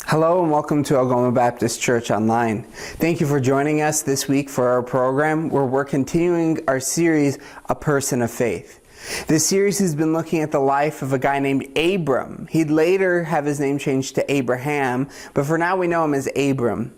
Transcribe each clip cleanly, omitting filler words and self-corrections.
Hello and welcome to Algoma Baptist Church Online. Thank you for joining us this week for our program where we're continuing our series, A Person of Faith. This series has been looking at the life of a guy named Abram. He'd later have his name changed to Abraham, but for now we know him as Abram.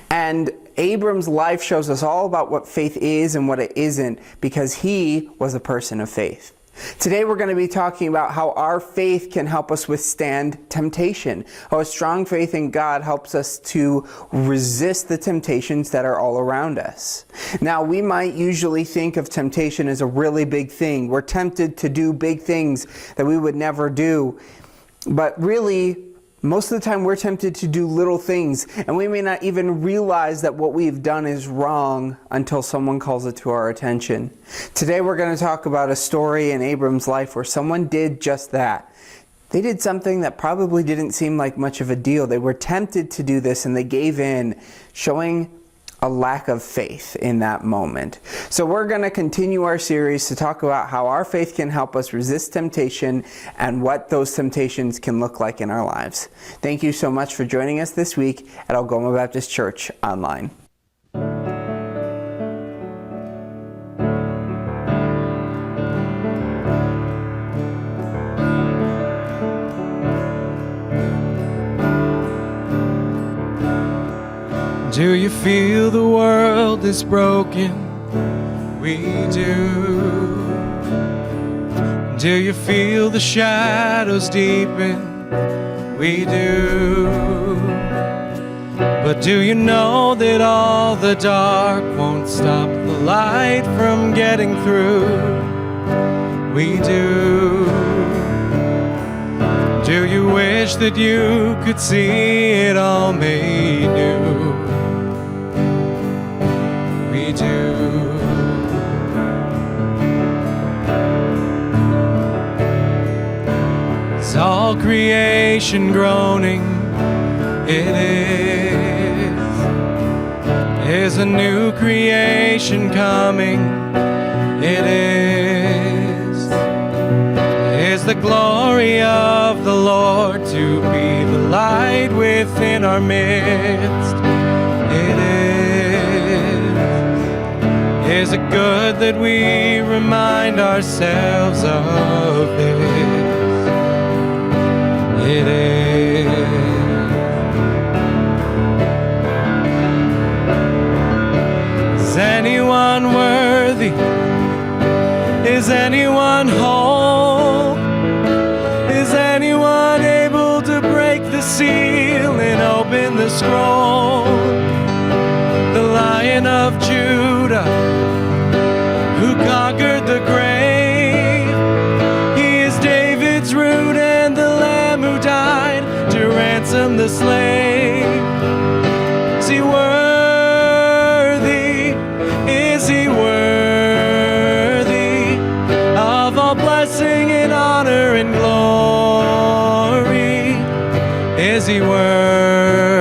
And Abram's life shows us all about what faith is and what it isn't because he was a person of faith. Today we're going to be talking about how our faith can help us withstand temptation. How a strong faith in God helps us to resist the temptations that are all around us. Now, we might usually think of temptation as a really big thing. We're tempted to do big things that we would never do. But really, most of the time we're tempted to do little things, and we may not even realize that what we've done is wrong until someone calls it to our attention. Today we're going to talk about a story in Abram's life where someone did just that. They did something that probably didn't seem like much of a deal. They were tempted to do this and they gave in, showing a lack of faith in that moment. So we're going to continue our series to talk about how our faith can help us resist temptation and what those temptations can look like in our lives. Thank you so much for joining us this week at Algoma Baptist Church Online. Do you feel the world is broken? We do. Do you feel the shadows deepen? We do. But do you know that all the dark won't stop the light from getting through? We do. Do you wish that you could see it all made new? We do. Is all creation groaning? It is a new creation coming? It is the glory of the Lord to be the light within our midst. It is it good that we remind ourselves of this? It is. Is anyone worthy? Is anyone whole? Is anyone able to break the seal and open the scroll? The Lion of Judah, who conquered the grave. He is David's root and the Lamb who died to ransom the slave. Is he worthy? Is he worthy of all blessing and honor and glory? Is he worthy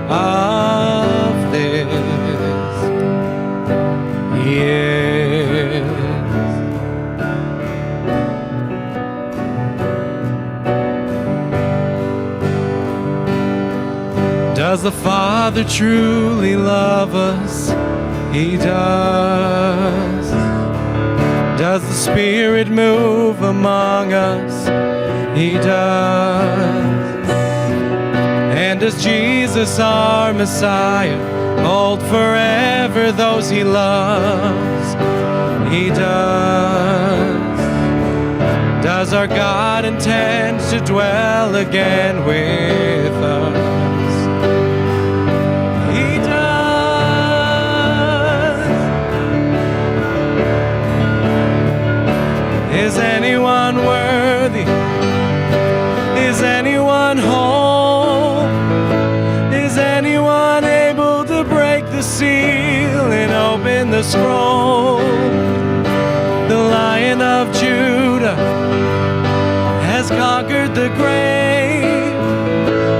of this? Yes. Does the Father truly love us? He does. Does the Spirit move among us? He does. And does Jesus, our Messiah, hold forever those he loves? He does. Does our God intend to dwell again with us? He does. Is anyone worthy? Is anyone whole? Is anyone able to break the seal and open the scroll? The Lion of Judah has conquered the grave.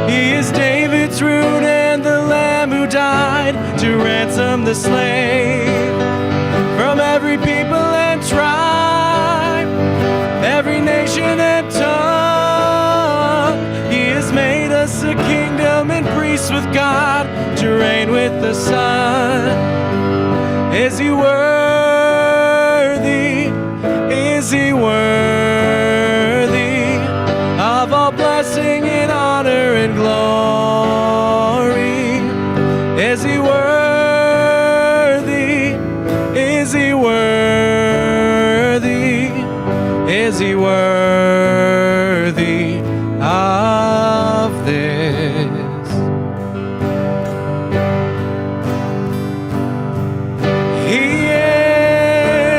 He is David's root and the Lamb who died to ransom the slave. From every people and tribe, every nation and tongue, he is made us a kingdom and priests with God, to reign with the Son. Is he worthy? Is he worthy of all blessing and honor and glory? Is he worthy? Is he worthy? Is he worthy of this? He is.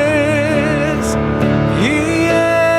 He is.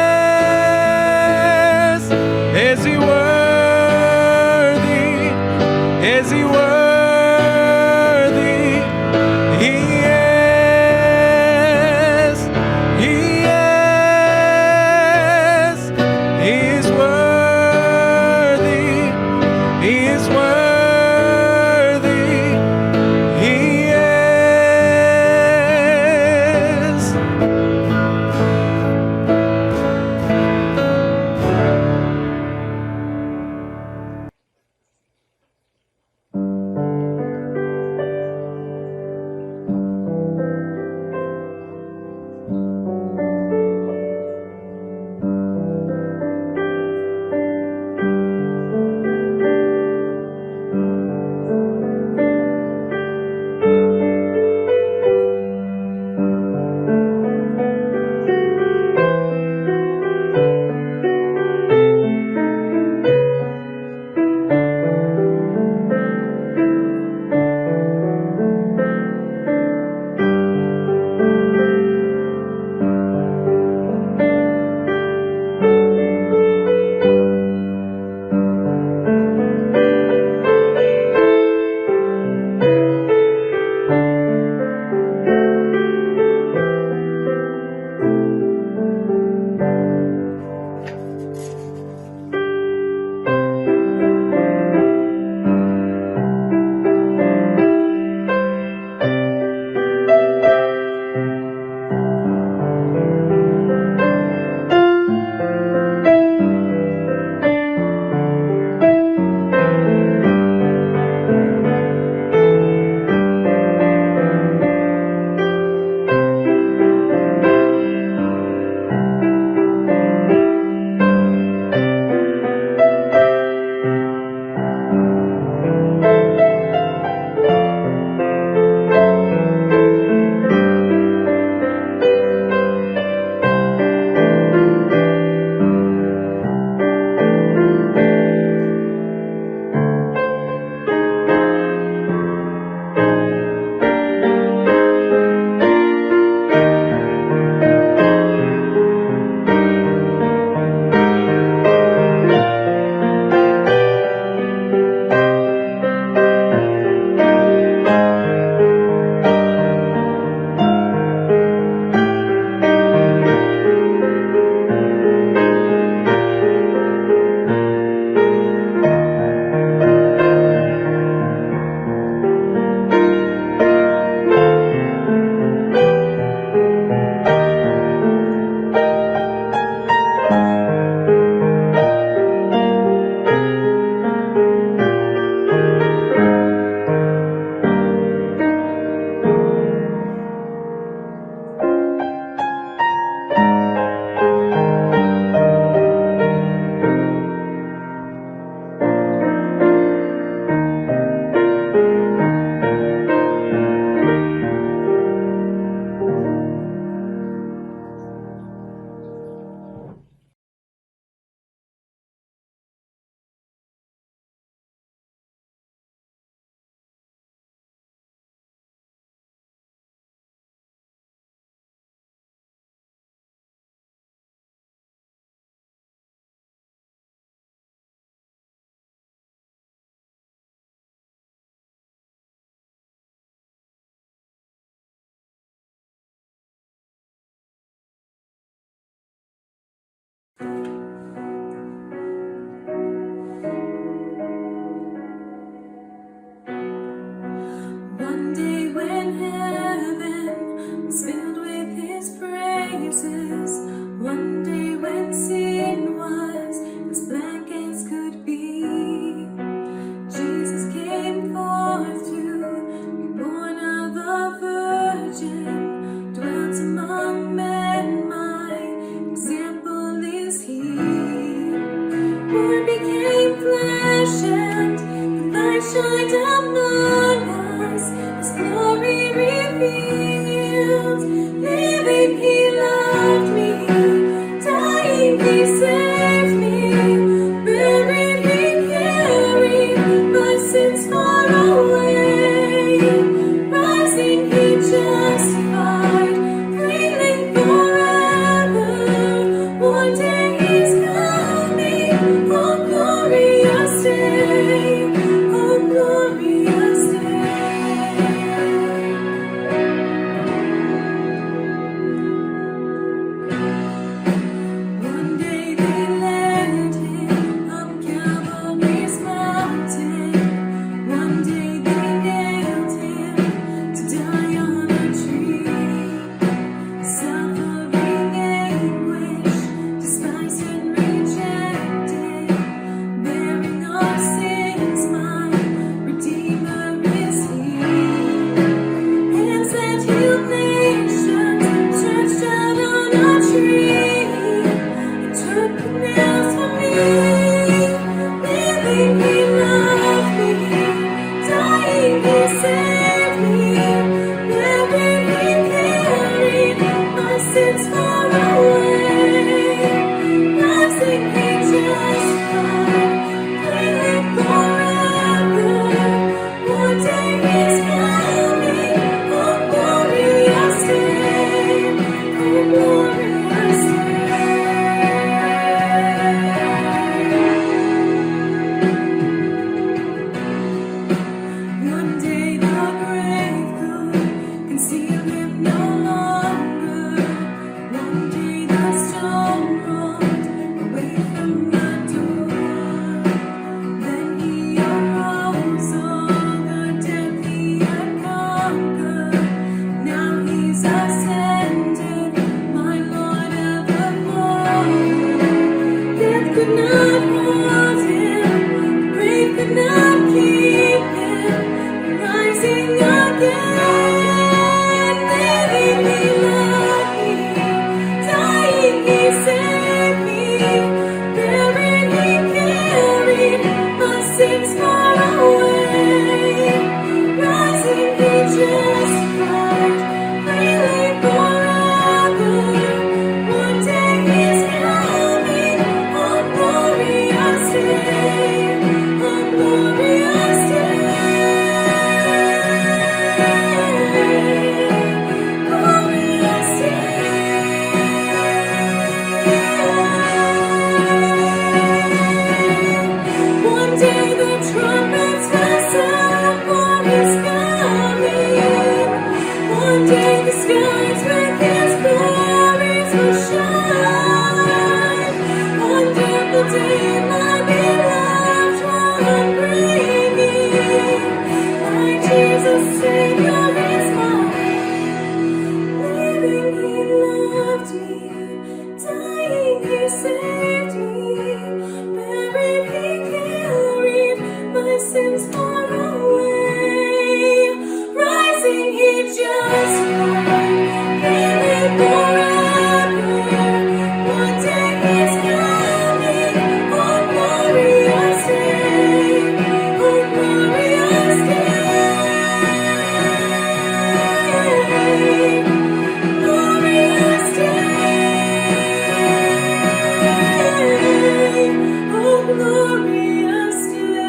land. The light shined among us, His glory revealed. Living, He loved me. Dying, He saved me. Buried, He carried my sins far away. Rising, He justified, reigning forever. One day He's coming, oh glorious day, oh glorious day. One day they led Him up Calvary's mountain. One day they nailed Him to die on a tree. Suffering anguish, despised and rejected, bearing our sins, my Redeemer is here. Hands that healed nations, stretched out on a tree, and took the nails for me. Living, He loved me. Dying, He saved me. Buried, He carried my sins far away. Rising, He justified, reigning forever. One day He's coming, oh glorious day, oh glorious day. One day the grave could conceal Him no longer. One day the stone rolled away from the door. Then He arose, all the death He had conquered. Now He's ascended, my Lord evermore. Death could not hold Him, the grave could not keep Him. Rising again, living, He loved me. Dying, He saved me. Buried, He carried my sins far away. Rising, He justified, reigning forever. One day He's coming, oh glorious day, oh glorious day, glorious day. One day the trumpets will sound for His coming. One day the skies with His glories will shine. Wonderful day, my beloved one bringing. My Jesus Savior is mine. Living, He loved me. Dying, He saved me. Buried, He carried my sins far away. Rising, He justified, reigning forever. One day He's coming, oh glorious day, oh glorious day, glorious day, oh glorious day.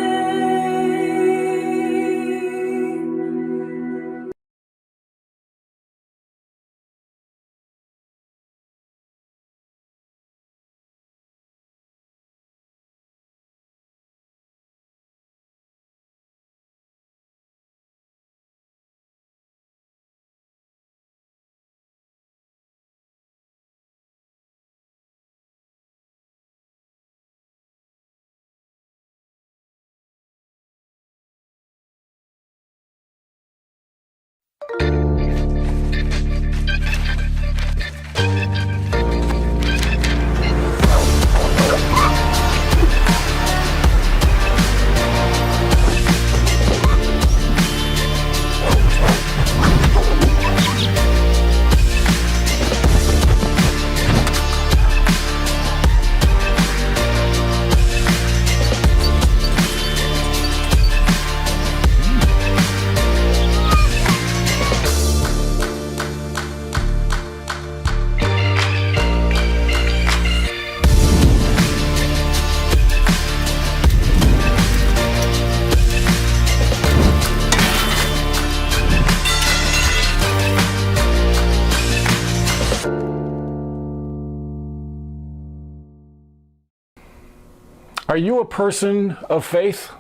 Are you a person of faith?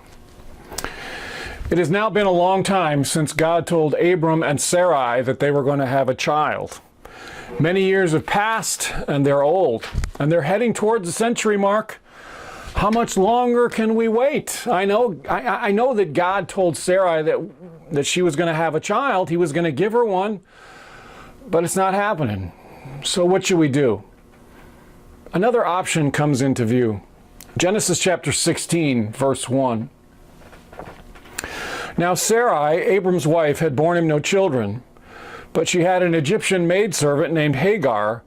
It has now been a long time since God told Abram and Sarai that they were going to have a child. Many years have passed, and they're old, and they're heading towards the century mark. How much longer can we wait? I know that God told Sarai that she was going to have a child. He was going to give her one, but it's not happening. So what should we do? Another option comes into view. Genesis chapter 16, verse 1. Now Sarai, Abram's wife, had borne him no children, but she had an Egyptian maidservant named Hagar.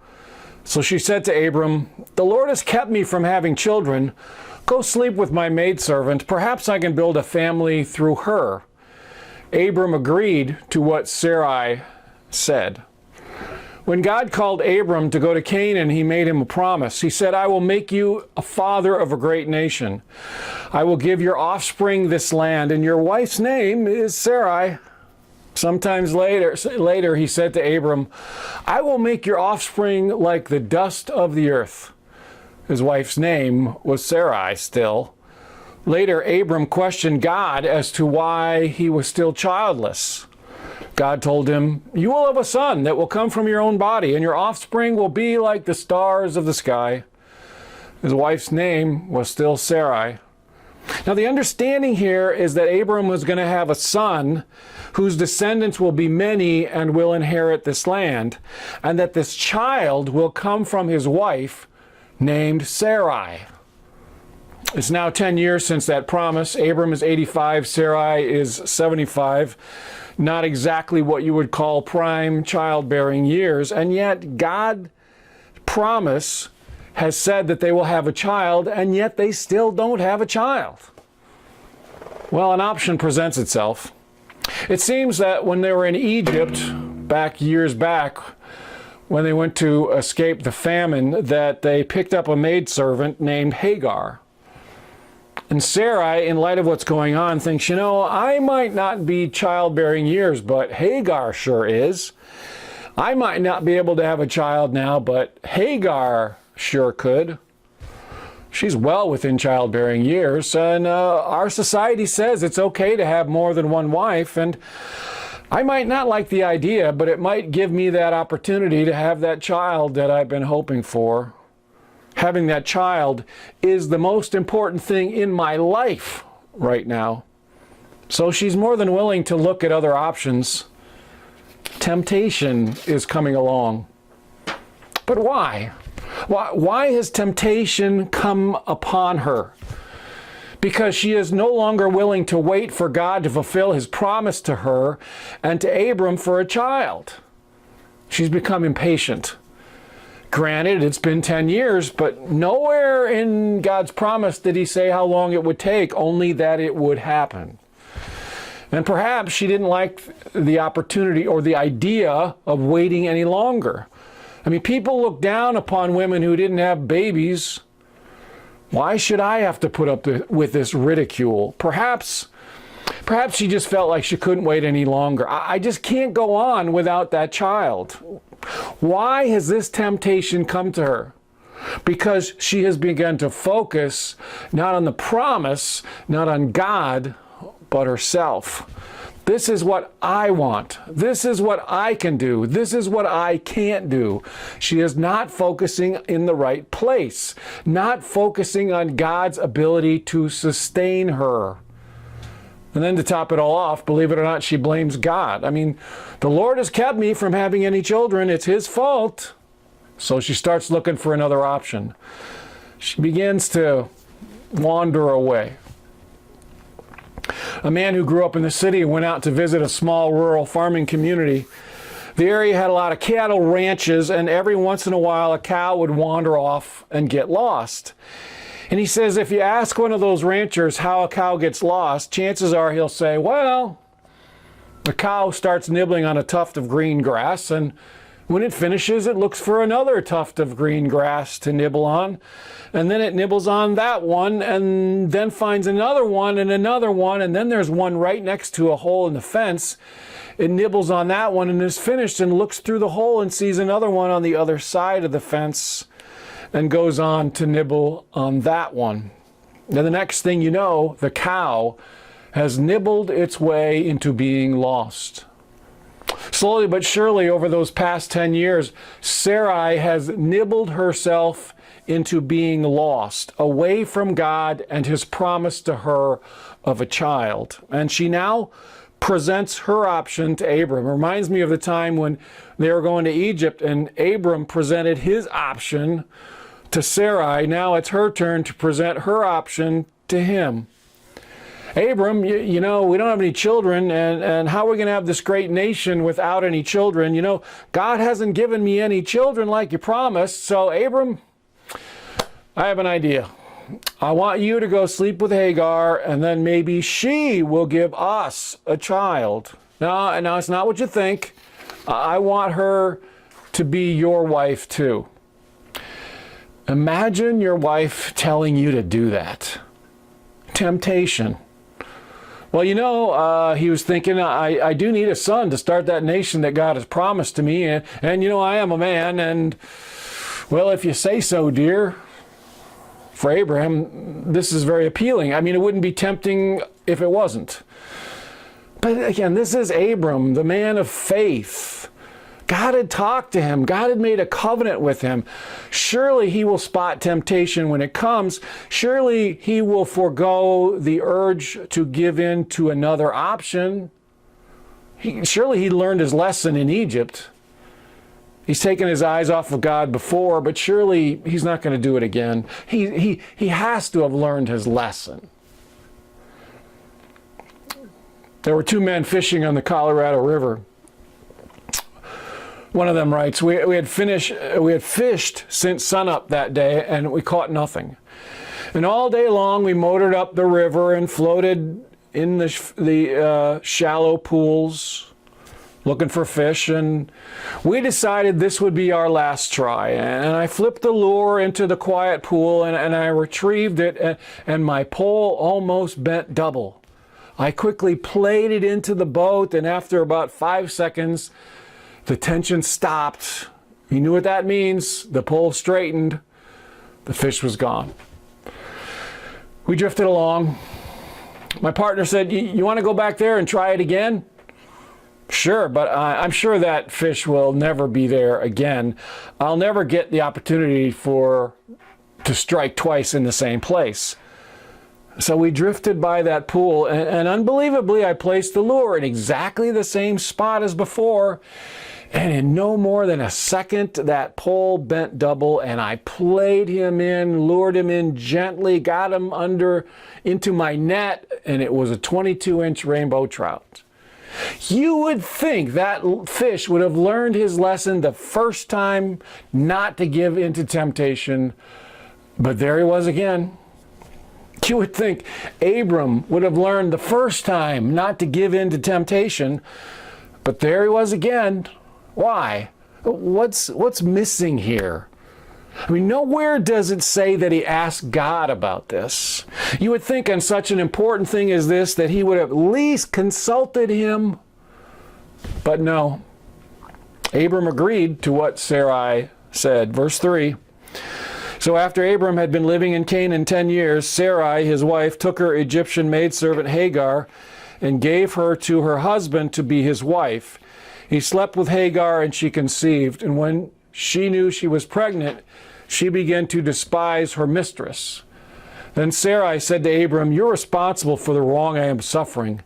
So she said to Abram, "The Lord has kept me from having children. Go sleep with my maidservant. Perhaps I can build a family through her." Abram agreed to what Sarai said. When God called Abram to go to Canaan, he made him a promise. He said, "I will make you a father of a great nation. I will give your offspring this land, and your wife's name is Sarai." Sometimes later he said to Abram, "I will make your offspring like the dust of the earth." His wife's name was Sarai still. Later, Abram questioned God as to why he was still childless. God told him, "You will have a son that will come from your own body, and your offspring will be like the stars of the sky." His wife's name was still Sarai. Now, the understanding here is that Abram was going to have a son whose descendants will be many and will inherit this land, and that this child will come from his wife named Sarai. It's now 10 years since that promise. Abram is 85, Sarai is 75. Not exactly what you would call prime childbearing years, and yet God's promise has said that they will have a child, and yet they still don't have a child. Well, an option presents itself. It seems that when they were in Egypt, years back, when they went to escape the famine, that they picked up a maidservant named Hagar. And Sarai, in light of what's going on, thinks, I might not be childbearing years, but Hagar sure is. I might not be able to have a child now, but Hagar sure could. She's well within childbearing years, and our society says it's okay to have more than one wife, and I might not like the idea, but it might give me that opportunity to have that child that I've been hoping for. Having that child is the most important thing in my life right now. So she's more than willing to look at other options. Temptation is coming along. But why? Why has temptation come upon her? Because she is no longer willing to wait for God to fulfill his promise to her and to Abram for a child. She's become impatient. Granted, it's been 10 years, but nowhere in God's promise did he say how long it would take, only that it would happen. And perhaps she didn't like the opportunity or the idea of waiting any longer. I mean, people look down upon women who didn't have babies. Why should I have to put up with this ridicule? Perhaps she just felt like she couldn't wait any longer. I just can't go on without that child. Why has this temptation come to her? Because she has begun to focus not on the promise, not on God, but herself. This is what I want. This is what I can do. This is what I can't do. She is not focusing in the right place, not focusing on God's ability to sustain her. And then to top it all off, believe it or not, she blames God. I mean, the Lord has kept me from having any children. It's his fault. So she starts looking for another option. She begins to wander away. A man who grew up in the city went out to visit a small rural farming community. The area had a lot of cattle ranches, and every once in a while a cow would wander off and get lost. And he says if you ask one of those ranchers how a cow gets lost, chances are he'll say, well, the cow starts nibbling on a tuft of green grass, and when it finishes, it looks for another tuft of green grass to nibble on. And then it nibbles on that one, and then finds another one, and then there's one right next to a hole in the fence. It nibbles on that one and is finished and looks through the hole and sees another one on the other side of the fence and goes on to nibble on that one. And the next thing you know, the cow has nibbled its way into being lost. Slowly but surely over those past 10 years, Sarai has nibbled herself into being lost, away from God and his promise to her of a child. And she now presents her option to Abram. It reminds me of the time when they were going to Egypt and Abram presented his option to Sarai. Now it's her turn to present her option to him. Abram, you know, we don't have any children, and how are we going to have this great nation without any children? You know, God hasn't given me any children like you promised. So, Abram, I have an idea. I want you to go sleep with Hagar, and then maybe she will give us a child. No, it's not what you think. I want her to be your wife too. Imagine your wife telling you to do that. Temptation. Well, you know, he was thinking, I do need a son to start that nation that God has promised to me. And you know, I am a man. And, well, if you say so, dear, for Abraham, this is very appealing. I mean, it wouldn't be tempting if it wasn't. But again, this is Abram, the man of faith. God had talked to him. God had made a covenant with him. Surely he will spot temptation when it comes. Surely he will forego the urge to give in to another option. Surely he learned his lesson in Egypt. He's taken his eyes off of God before, but surely he's not going to do it again. He has to have learned his lesson. There were two men fishing on the Colorado River. One of them writes, we had fished since sunup that day, and we caught nothing. And all day long we motored up the river and floated in the shallow pools looking for fish, and we decided this would be our last try. And I flipped the lure into the quiet pool, and I retrieved it, and my pole almost bent double. I quickly played it into the boat, and after about 5 seconds, the tension stopped. You knew what that means. The pole straightened. The fish was gone. We drifted along. My partner said, you want to go back there and try it again? Sure, but I'm sure that fish will never be there again. I'll never get the opportunity to strike twice in the same place. So we drifted by that pool, and unbelievably, I placed the lure in exactly the same spot as before. And in no more than a second, that pole bent double, and I played him in, lured him in gently, got him into my net, and it was a 22-inch rainbow trout. You would think that fish would have learned his lesson the first time not to give in to temptation, but there he was again. You would think Abram would have learned the first time not to give in to temptation, but there he was again. Why? What's missing here? I mean, nowhere does it say that he asked God about this. You would think on such an important thing as this that he would have at least consulted him. But no. Abram agreed to what Sarai said. Verse 3. So after Abram had been living in Canaan 10 years, Sarai, his wife, took her Egyptian maidservant Hagar and gave her to her husband to be his wife. He slept with Hagar and she conceived, and when she knew she was pregnant, she began to despise her mistress. Then Sarai said to Abram, "You're responsible for the wrong I am suffering.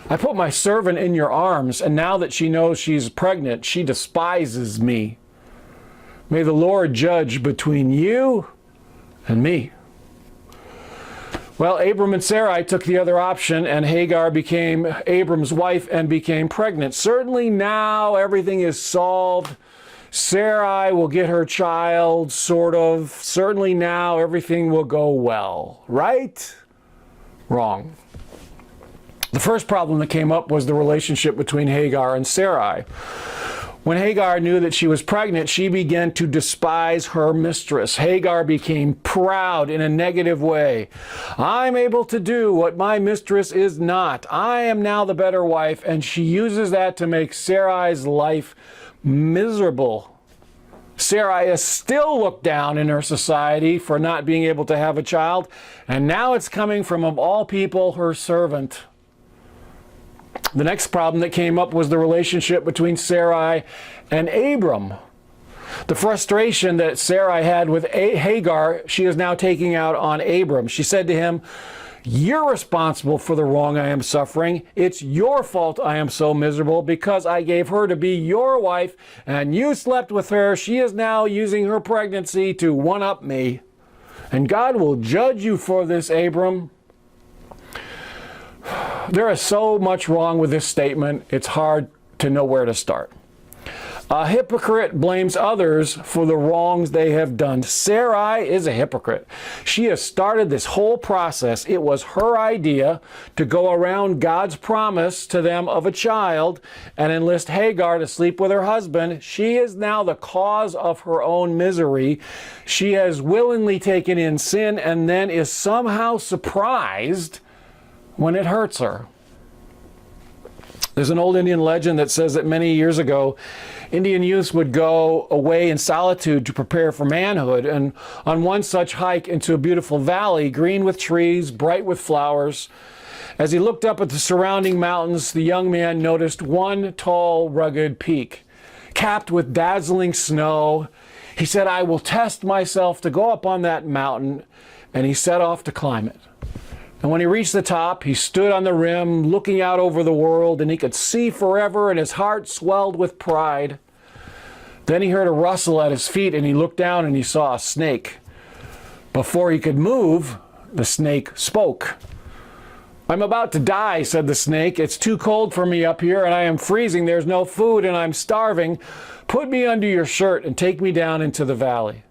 I put my servant in your arms, and now that she knows she's pregnant, she despises me. May the Lord judge between you and me." Well, Abram and Sarai took the other option, and Hagar became Abram's wife and became pregnant. Certainly now everything is solved. Sarai will get her child, sort of. Certainly now everything will go well. Right? Wrong. The first problem that came up was the relationship between Hagar and Sarai. When Hagar knew that she was pregnant, she began to despise her mistress. Hagar became proud in a negative way. I'm able to do what my mistress is not. I am now the better wife, and she uses that to make Sarai's life miserable. Sarai is still looked down in her society for not being able to have a child, and now it's coming from, of all people, her servant. The next problem that came up was the relationship between Sarai and Abram. The frustration that Sarai had with Hagar, she is now taking out on Abram. She said to him, "You're responsible for the wrong I am suffering. It's your fault I am so miserable because I gave her to be your wife and you slept with her. She is now using her pregnancy to one-up me. And God will judge you for this, Abram." There is so much wrong with this statement, it's hard to know where to start. A hypocrite blames others for the wrongs they have done. Sarai is a hypocrite. She has started this whole process. It was her idea to go around God's promise to them of a child and enlist Hagar to sleep with her husband. She is now the cause of her own misery. She has willingly taken in sin and then is somehow surprised when it hurts her. There's an old Indian legend that says that many years ago, Indian youths would go away in solitude to prepare for manhood, and on one such hike into a beautiful valley, green with trees, bright with flowers, as he looked up at the surrounding mountains, the young man noticed one tall, rugged peak, capped with dazzling snow. He said, "I will test myself to go up on that mountain," and he set off to climb it. And when he reached the top, he stood on the rim, looking out over the world, and he could see forever, and his heart swelled with pride. Then he heard a rustle at his feet, and he looked down and he saw a snake. Before he could move, the snake spoke. "I'm about to die," said the snake. "It's too cold for me up here, and I am freezing. There's no food, and I'm starving. Put me under your shirt and take me down into the valley."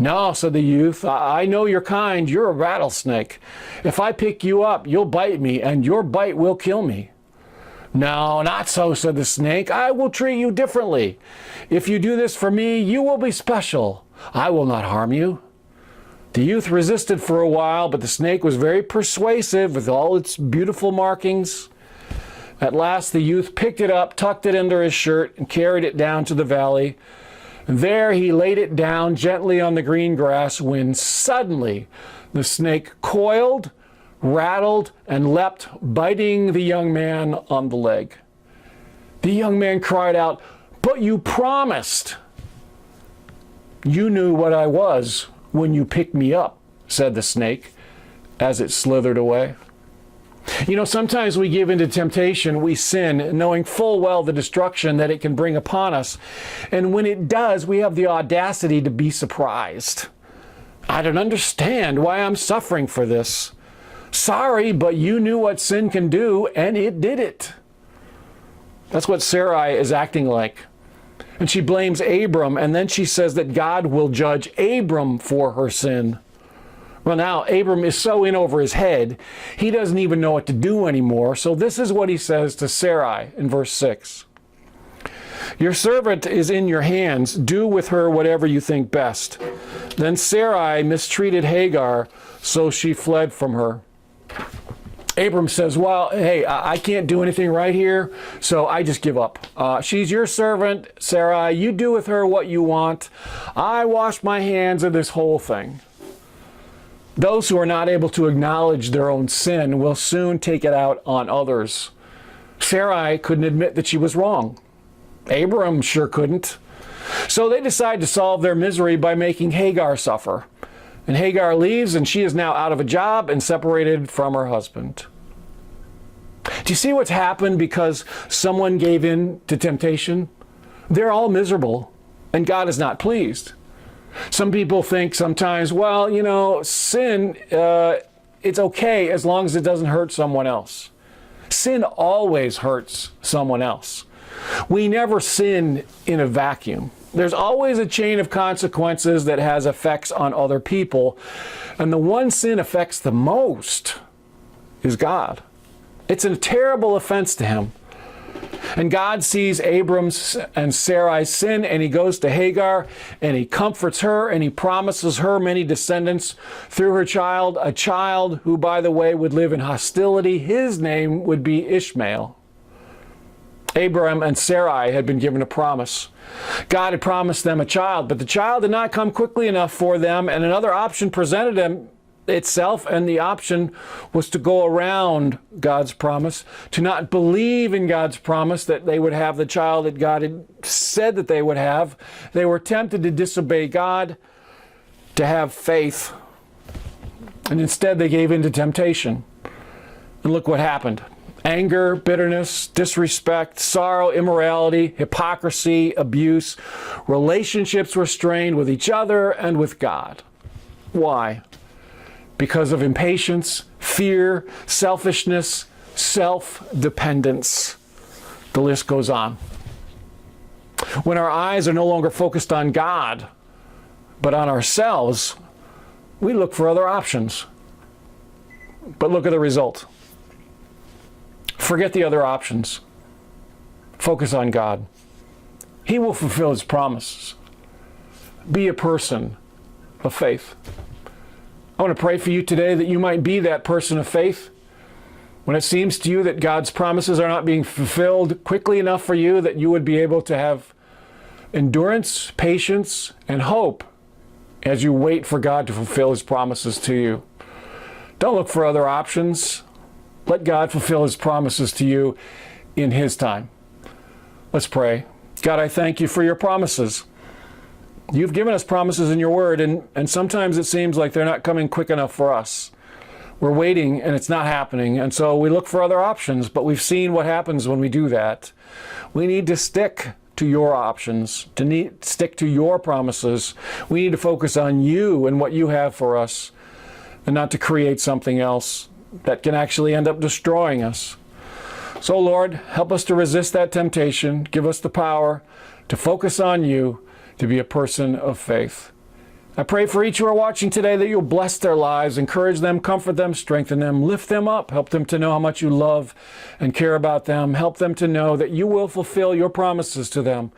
"No," said the youth, I know you're kind. You're a rattlesnake. If I pick you up, you'll bite me, and your bite will kill me." "No, not so," said the snake. "I will treat you differently. If you do this for me, you will be special. I will not harm you." The youth resisted for a while, but the snake was very persuasive with all its beautiful markings. At last, the youth picked it up, tucked it under his shirt, and carried it down to the valley. There he laid it down gently on the green grass when suddenly the snake coiled, rattled, and leapt, biting the young man on the leg. The young man cried out, "But you promised!" "You knew what I was when you picked me up," said the snake as it slithered away. You know, sometimes we give into temptation, we sin, knowing full well the destruction that it can bring upon us. And when it does, we have the audacity to be surprised. "I don't understand why I'm suffering for this." "Sorry, but you knew what sin can do, and it did it." That's what Sarai is acting like. And she blames Abram, and then she says that God will judge Abram for her sin. Well, now, Abram is so in over his head, he doesn't even know what to do anymore. So this is what he says to Sarai in verse 6. "Your servant is in your hands. Do with her whatever you think best." Then Sarai mistreated Hagar, so she fled from her. Abram says, "Well, hey, I can't do anything right here, so I just give up. She's your servant, Sarai. You do with her what you want. I wash my hands of this whole thing." Those who are not able to acknowledge their own sin will soon take it out on others. Sarai couldn't admit that she was wrong. Abram sure couldn't. So they decide to solve their misery by making Hagar suffer. And Hagar leaves, and she is now out of a job and separated from her husband. Do you see what's happened because someone gave in to temptation? They're all miserable, and God is not pleased. Some people think sometimes, well, you know, sin, it's okay as long as it doesn't hurt someone else. Sin always hurts someone else. We never sin in a vacuum. There's always a chain of consequences that has effects on other people. And the one sin affects the most is God. It's a terrible offense to him. And God sees Abram's and Sarai's sin, and he goes to Hagar, and he comforts her, and he promises her many descendants through her child, a child who, by the way, would live in hostility. His name would be Ishmael. Abraham and Sarai had been given a promise. God had promised them a child, but the child did not come quickly enough for them, and another option presented itself, and the option was to go around God's promise, to not believe in God's promise that they would have the child that God had said that they would have. They were tempted to disobey God, to have faith, and instead they gave in to temptation. And look what happened. Anger, bitterness, disrespect, sorrow, immorality, hypocrisy, abuse. Relationships were strained with each other and with God. Why? Because of impatience, fear, selfishness, self-dependence. The list goes on. When our eyes are no longer focused on God, but on ourselves, we look for other options. But look at the result. Forget the other options. Focus on God. He will fulfill His promises. Be a person of faith. I want to pray for you today that you might be that person of faith. When it seems to you that God's promises are not being fulfilled quickly enough for you, that you would be able to have endurance, patience, and hope as you wait for God to fulfill His promises to you. Don't look for other options. Let God fulfill His promises to you in His time. Let's pray. God, I thank You for Your promises. You've given us promises in Your Word, and sometimes it seems like they're not coming quick enough for us. We're waiting, and it's not happening, and so we look for other options, but we've seen what happens when we do that. We need to stick to Your options, stick to Your promises. We need to focus on You and what You have for us, and not to create something else that can actually end up destroying us. So Lord, help us to resist that temptation. Give us the power to focus on You, to be a person of faith. I pray for each who are watching today that You'll bless their lives, encourage them, comfort them, strengthen them, lift them up, help them to know how much You love and care about them. Help them to know that You will fulfill Your promises to them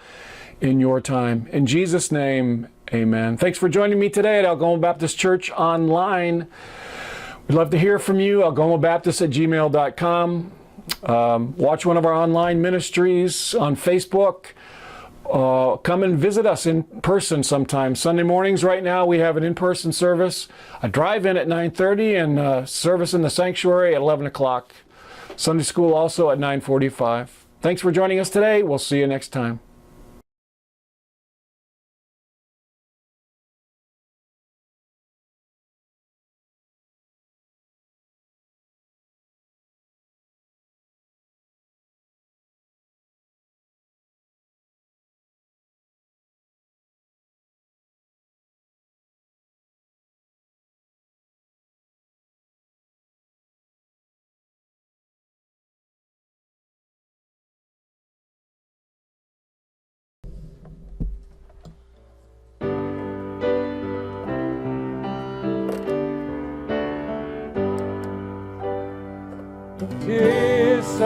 in Your time. In Jesus' name, amen. Thanks for joining me today at Algoma Baptist Church Online. We'd love to hear from you, algomabaptist@gmail.com. Watch one of our online ministries on Facebook. Come and visit us in person sometime. Sunday mornings right now we have an in-person service, a drive-in at 9:30, and a service in the sanctuary at 11 o'clock. Sunday school also at 9:45. Thanks for joining us today. We'll see you next time. Kiss